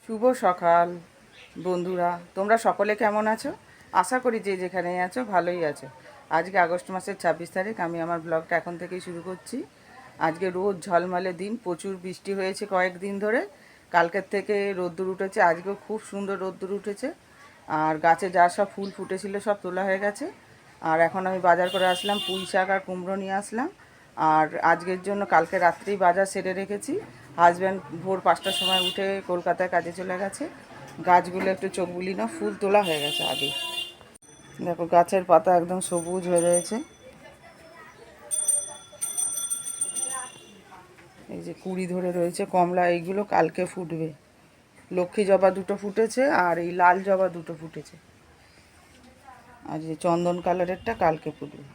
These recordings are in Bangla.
শুভ সকাল বন্ধুরা, তোমরা সকলে কেমন আছো? আশা করি যে যেখানে আছো ভালোই আছো। আজকে আগস্ট মাসের 26 তারিখ। আমি আমার ব্লগটা এখন থেকেই শুরু করছি। আজকে রোদ ঝলমলে দিন, প্রচুর বৃষ্টি হয়েছে কয়েকদিন ধরে। কালকের থেকে রোদ্দুর উঠেছে, আজকেও খুব সুন্দর রোদ্দুর উঠেছে। আর গাছে যা সব ফুল ফুটেছিল সব তোলা হয়ে গেছে। আর এখন আমি বাজার করে আসলাম, পুঁই শাক আর কুমড়ো নিয়ে আসলাম। আর আজকের জন্য কালকে রাত্রেই বাজার সেরে রেখেছি। হাজব্যান্ড ভোর 5টার সময় উঠে কলকাতায় কাজে চলে গেছে। গাছগুলো একটু চোখ বুলি না, ফুল তোলা হয়ে গেছে আগে। দেখো গাছের পাতা একদম সবুজ হয়ে রয়েছে। এই যে কুড়ি ধরে রয়েছে কমলা, এইগুলো কালকে ফুটবে। লক্ষ্মী জবা দুটো ফুটেছে আর এই লাল জবা দুটো ফুটেছে। আর যে চন্দন কালারেরটা কালকে ফুটবে।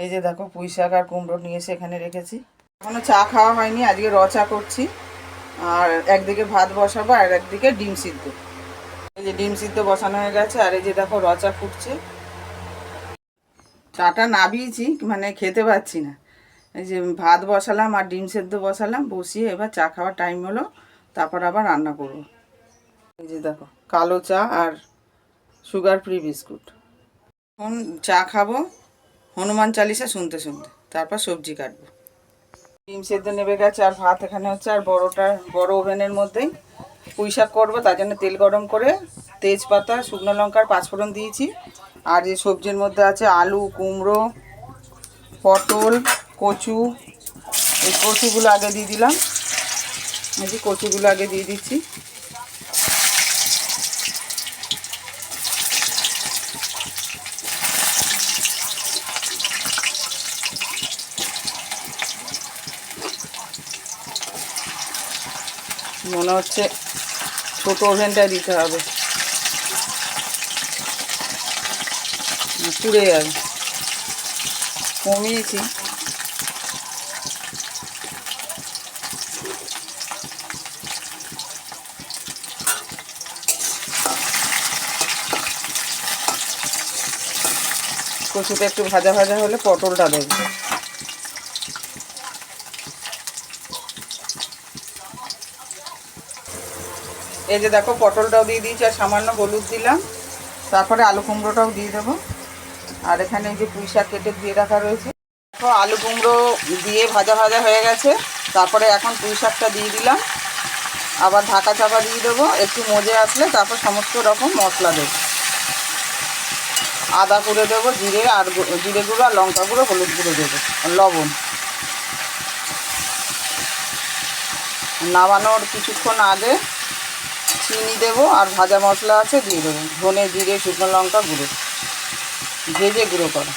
এই যে দেখো পুঁই শাক আর কুমড়ো নিয়ে এসে এখানে রেখেছি। এখনো চা খাওয়া হয়নি, আজকে র চা করছি। আর একদিকে ভাত বসাবো আর একদিকে ডিম সিদ্ধ। এই যে ডিম সিদ্ধ বসানো হয়ে গেছে আর এই যে দেখো র চা ফুটছে। চাটা নাবিয়েছি, মানে খেতে পাচ্ছি না। এই যে ভাত বসালাম আর ডিম সেদ্ধ বসালাম, বসিয়ে এবার চা খাওয়ার টাইম হলো, তারপর আবার রান্না করব। এই যে দেখো কালো চা আর সুগার ফ্রি বিস্কুট। এখন চা খাবো হনুমান চালিসা শুনতে শুনতে, তারপর সবজি কাটবো। ডিম সেদ্ধ নেবে গেছে আর ভাত এখানে হচ্ছে। আর বড় ওভেনের মধ্যেই পুঁই শাক করবো, তার জন্য তেল গরম করে তেজপাতা, শুকনো লঙ্কার পাঁচফোড়ন দিয়েছি। আর যে সবজির মধ্যে আছে আলু, কুমড়ো, পটল, কচু। এই কচুগুলো আগে দিয়ে দিলাম। এই যে কচুগুলো আগে দিয়ে দিচ্ছি। মনে হচ্ছে ছোটো ওভেনটায় দিতে হবে, পুড়ে যাবে। কমিয়েছি। কচুটা একটু ভাজা ভাজা হলে পটলটা দেবো। এই যে দেখো পটলটাও দিয়ে দিয়েছি আর সামান্য হলুদ দিলাম। তারপরে আলু কুমড়োটাও দিয়ে দেবো। আর এখানে এই যে পুঁই শাক কেটে দিয়ে রাখা রয়েছে। দেখো আলু কুমড়ো দিয়ে ভাজা ভাজা হয়ে গেছে। তারপরে এখন পুঁই শাকটা দিয়ে দিলাম। আবার ঢাকা চাপা দিয়ে দেবো, একটু মজে আসলে তারপর সমস্ত রকম মশলা দেবো। আদা করে দেবো, জিরে আর জিরে গুঁড়ো আর লঙ্কা গুঁড়ো, হলুদ গুঁড়ো দেবো, লবণ। নামানোর কিছুক্ষণ আগে চিনি দেবো আর ভাজা মশলা আছে দিয়ে দেবো, ধনে, জিরে, শুকনো লঙ্কা গুঁড়ো, ভেজে গুঁড়ো করা।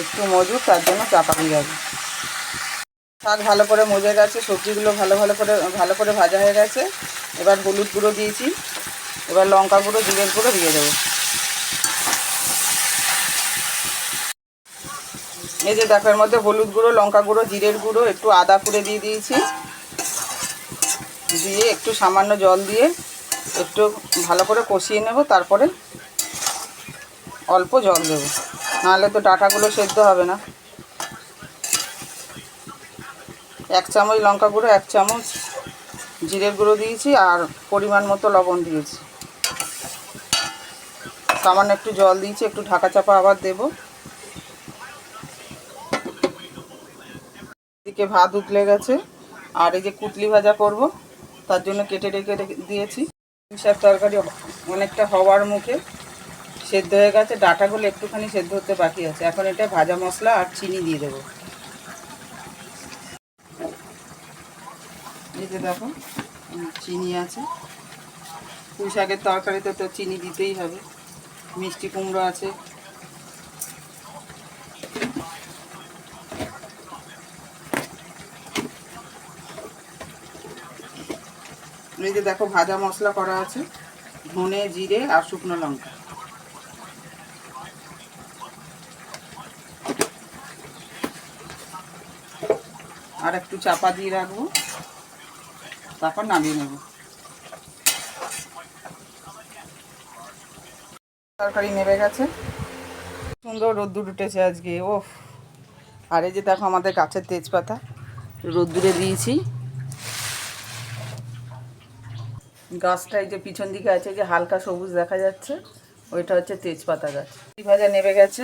একটু মজুর, তার জন্য চাপা দিয়ে যাবে। শাক ভালো করে মজে গেছে, সবজিগুলো ভালো করে ভাজা হয়ে গেছে। এবার হলুদ গুঁড়ো দিয়েছি, এবার লঙ্কা গুঁড়ো, জিরের গুঁড়ো দিয়ে দেবো। এই যে দেখো এর মধ্যে হলুদ গুঁড়ো, লঙ্কা গুঁড়ো, জিরের গুঁড়ো, একটু আদা করে দিয়ে দিয়েছি। দিয়ে একটু সামান্য জল দিয়ে একটু ভালো করে কষিয়ে নেব। তারপরে অল্প জল দেবো, নাহলে তো ডাঁটাগুলো সেদ্ধ হবে না। 1 চামচ লঙ্কা গুঁড়ো, 1 চামচ জিরের গুঁড়ো দিয়েছি আর পরিমাণ মতো লবণ দিয়েছি। সামান্য একটু জল দিয়েছি, একটু ঢাকা চাপা আবার দেবো। এদিকে ভাত উতলে গেছে আর এই যে কুটলি ভাজা করব, তার জন্য কেটে রেখে দিয়েছি। শাক তরকারি অনেকটা হওয়ার মুখে, সেদ্ধ হয়ে গেছে। ডাঁটাগুলো একটুখানি সেদ্ধ হতে বাকি আছে। এখন এটা ভাজা মশলা আর চিনি দিয়ে দেবো। এই যে দেখো চিনি আছে, পুঁই শাকের তরকারিতে তো চিনি দিতেই হবে। মিষ্টি কুমড়ো আছে। এই যে দেখো ভাজা মশলা করা আছে, ধনে, জিরে আর শুকনো লঙ্কা। আর একটু চাপা দিয়ে রাখবো, তারপর নামিয়ে নেব। তরকারি নেমে গেছে, সুন্দর রোদ্দুর উঠেছে আজকে। ওফ! আর এই যে দেখো আমাদের গাছের তেজপাতা রোদ্দুরে দিয়েছি, গাছটা এই যে পিছন দিকে আছে, যে হালকা সবুজ দেখা যাচ্ছে, ওইটা হচ্ছে তেজপাতা গাছ। ভাজা নেমে গেছে।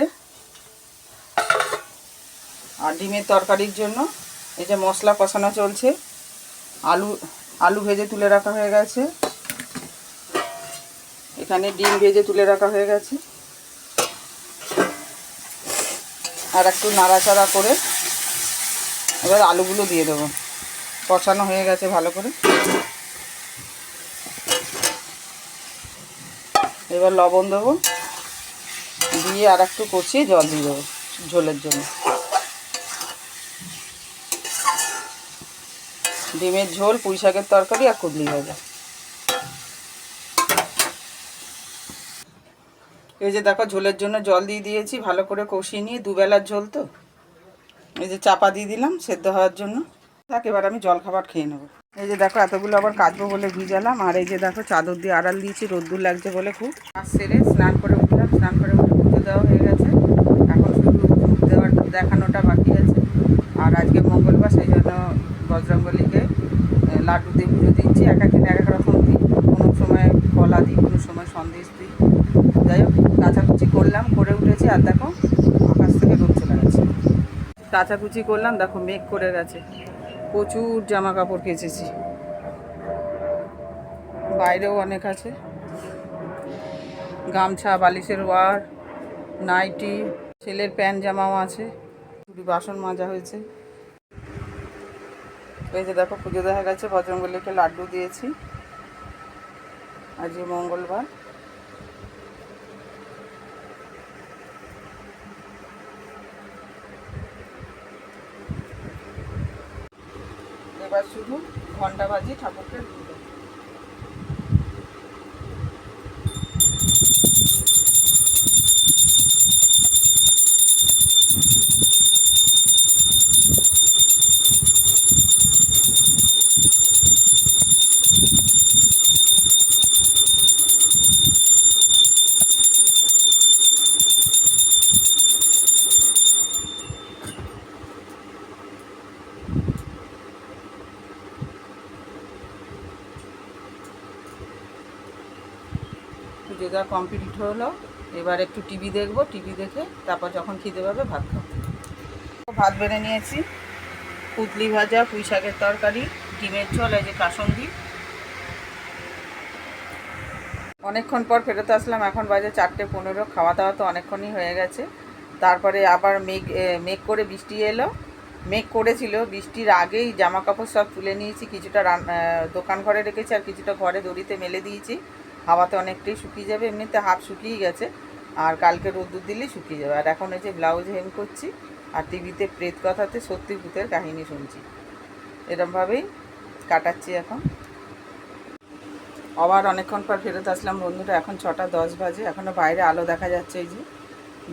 আর ডিমের তরকারির জন্য এই যে মশলা কষানো চলছে। আলু ভেজে তুলে রাখা হয়ে গেছে, এখানে ডিম ভেজে তুলে রাখা হয়ে গেছে। আর একটু নাড়াচাড়া করে এবার আলুগুলো দিয়ে দেবো। কষানো হয়ে গেছে ভালো করে। এবার লবণ দেবো, দিয়ে আর একটু কষিয়ে জল দিয়ে দেবো ঝোলের জন্য। ডিমের ঝোল, পুঁই শাকের তরকারি আর কুদলি ভাজা। এই যে দেখো ঝোলের জন্য জল দিয়ে দিয়েছি, ভালো করে কষিয়ে নিয়ে, দুবেলার ঝোল তো। এই যে চাপা দিয়ে দিলাম সেদ্ধ হওয়ার জন্য। থাক, এবার আমি জল খাবার খেয়ে নেবো। এই যে দেখো এতগুলো আবার কাটবো বলে ভিজালাম। আর এই যে দেখো চাদর দিয়ে আড়াল দিয়েছি, রোদ্দুর লাগছে বলে খুব। কাজ সেরে স্নান করে উঠলাম, স্নান করে উঠে পুজো দেওয়া হয়ে গেছে। এখন শুধু ধূপ দেওয়ার দেখানোটা বাকি আছে। আর আজকে মঙ্গলবার, সেই জন্য বজরঙ্গলিকে লাড্ডু দিয়ে পুজো দিচ্ছি। এক একদিন এক এক রকম দিই, কোনো সময় কলা দিই, কোনো সময় সন্দেশ দিই। যাই হোক, কাচাকুচি করলাম, করে উঠেছি। আর দেখো আকাশ থেকে রোদ চলে গেছে। কাচাকুচি করলাম, দেখো মেঘ করে গেছে। প্রচুর জামা কাপড় কেচেছি, বাইরেও অনেক আছে। গামছা, বালিশের ওয়ার, নাইটি, ছেলের প্যান্ট জামাও আছে। বাসন মাজা হয়েছে। এই যে দেখো পুজো দেখা গেছে, বজরঙ্গলিকে লাড্ডু দিয়েছি। আজকে মঙ্গলবার। এবার শুধু ঘন্টা বাজি ঠাকুরকে দিয়ে। পুজো দেওয়া কমপ্লিট হলো। এবার একটু টিভি দেখবো, টিভি দেখে তারপর যখন খিদে পাবে ভাত খাবো। ভাত বেড়ে নিয়েছি, কুদলি ভাজা, পুঁই শাকের তরকারি, ডিমের ঝোল, এই যে কাসন্দি। অনেকক্ষণ পর ফেরত আসলাম, এখন বাজে 4:15। খাওয়া দাওয়া তো অনেকক্ষণই হয়ে গেছে। তারপরে আবার মেঘ করে বৃষ্টি এলো। মেঘ করেছিল, বৃষ্টির আগেই জামা কাপড় সব তুলে নিয়েছি। কিছুটা দোকান ঘরে রেখেছি, আর কিছুটা ঘরে দড়িতে মেলে দিয়েছি। হাওয়াতে অনেকটাই শুকিয়ে যাবে, এমনিতে হাফ শুকিয়ে গেছে। আর কালকে রোদ্দুর দিলেই শুকিয়ে যাবে। আর এখন এই যে ব্লাউজ হেম করছি, আর টিভিতে প্রেত কথাতে সত্যি ভূতের কাহিনী শুনছি। এরমভাবেই কাটাচ্ছি এখন। আবার অনেকক্ষণ পর ফেরত আসলাম বন্ধুরা। এখন 6:10 বাজে, এখনও বাইরে আলো দেখা যাচ্ছে এই যে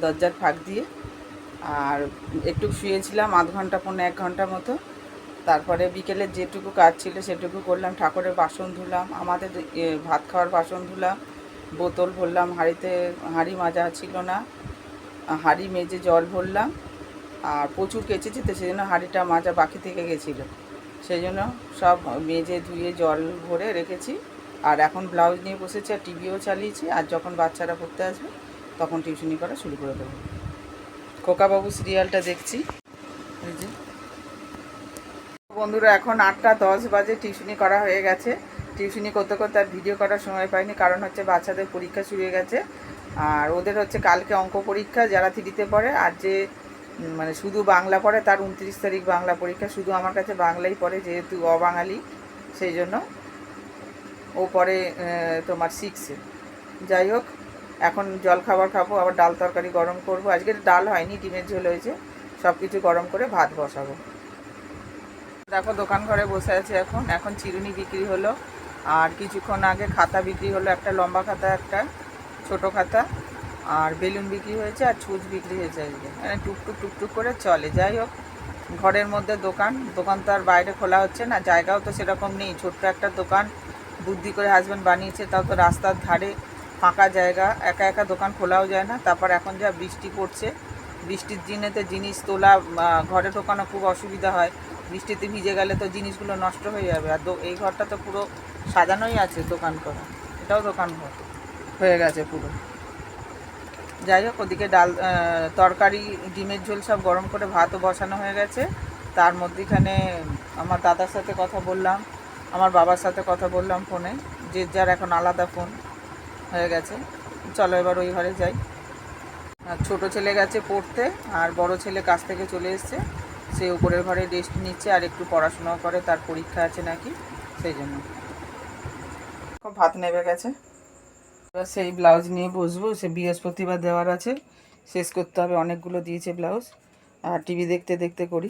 দরজার ফাঁক দিয়ে। আর একটু শুয়েছিলাম আধ ঘন্টা, 1 ঘন্টা মতো। তারপরে বিকেলের যেটুকু কাজ ছিল সেটুকু করলাম। ঠাকুরের বাসন ধুলাম, আমাদের ভাত খাওয়ার বাসন ধুলাম, বোতল ভরলাম, হাঁড়ি মাজা ছিল না, হাঁড়ি মেজে জল ভরলাম। আর প্রচুর কেচেছি তো, সেই জন্য হাঁড়িটা মাজা বাকি থেকে গেছিলো, সেই জন্য সব মেজে ধুয়ে জল ভরে রেখেছি। আর এখন ব্লাউজ নিয়ে বসেছি, আর টিভিও চালিয়েছি। আর যখন বাচ্চারা পড়তে আসবে তখন টিউশনি করা শুরু করে দেবো। খোকাবাবু সিরিয়ালটা দেখছি। এই যে বন্ধুরা, এখন 8:10 বাজে, টিউশনি করা হয়ে গেছে। টিউশনি করতে করতে আর ভিডিও করার সময় পাইনি, কারণ হচ্ছে বাচ্চাদের পরীক্ষা শুরু হয়ে গেছে। আর ওদের হচ্ছে কালকে অঙ্ক পরীক্ষা, যারা 3তে পড়ে। আর যে মানে শুধু বাংলা পড়ে তার 29 তারিখ বাংলা পরীক্ষা। শুধু আমার কাছে বাংলাই পড়ে, যেহেতু অবাঙালি, সেই জন্য ও পড়ে তোমার 6-এ। যাই হোক, এখন জল খাবার খাবো, আবার ডাল তরকারি গরম করব। আজকে ডাল হয়নি, ডিমের ঝোল হয়েছে। সব কিছু গরম করে ভাত বসাবো। দেখো দোকান ঘরে বসে আছে। এখন চিরুনি বিক্রি হলো, আর কিছুক্ষণ আগে খাতা বিক্রি হলো, একটা লম্বা খাতা, একটা ছোট খাতা। আর বেলুন বিক্রি হয়েছে, আর ছুঁচ বিক্রি হয়েছে। আজকে মানে টুকটুক টুকটুক করে চলে। যাই হোক, ঘরের মধ্যে দোকান তো আর বাইরে খোলা হচ্ছে না, জায়গাও তো সেরকম নেই। ছোট্ট একটা দোকান বুদ্ধি করে হাজব্যান্ড বানিয়েছে, তাও তো রাস্তার ধারে ফাঁকা জায়গা, একা একা দোকান খোলাও যায় না। তারপর এখন যা বৃষ্টি পড়ছে, বৃষ্টির দিনেতে জিনিস তোলা, ঘরে ঢোকানো খুব অসুবিধা হয়। বৃষ্টিতে ভিজে গেলে তো জিনিসগুলো নষ্ট হয়ে যাবে। আর এই ঘরটা তো পুরো সাজানোই আছে দোকান করা, এটাও দোকান ঘর হয়ে গেছে পুরো। যাই হোক, ওদিকে ডাল তরকারি ডিমের ঝোল সব গরম করে ভাতও বসানো হয়ে গেছে। তার মধ্যেখানে আমার দাদার সাথে কথা বললাম, আমার বাবার সাথে কথা বললাম ফোনে, যে যার এখন আলাদা ফোন হয়ে গেছে। চলো এবার ওই ঘরে যাই। আর ছোটো ছেলে গেছে পড়তে, আর বড় ছেলে কাছ থেকে চলে এসছে, সে উপরের ঘরে রেস্ট নিচ্ছে আর একটু পড়াশোনাও করে, তার পরীক্ষা আছে নাকি, সেই জন্য। ভাত নেমে গেছে, এবার সেই ব্লাউজ নিয়ে বসবো। সে বৃহস্পতিবার দেওয়ার আছে, শেষ করতে হবে, অনেকগুলো দিয়েছে ব্লাউজ। আর টিভি দেখতে দেখতে করি।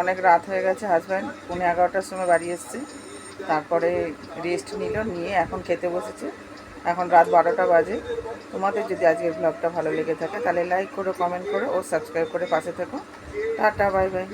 অনেক রাত হয়ে গেছে, হাজব্যান্ড 11:30টার সময় বাড়ি এসছে, তারপরে রেস্ট নিয়ে এখন খেতে বসেছে। এখন রাত 12টা বাজে। তোমাদের যদি আজকের ব্লগটা ভালো লেগে থাকে তাহলে লাইক করো, কমেন্ট করো ও সাবস্ক্রাইব করে পাশে থেকো। Tata, bye bye.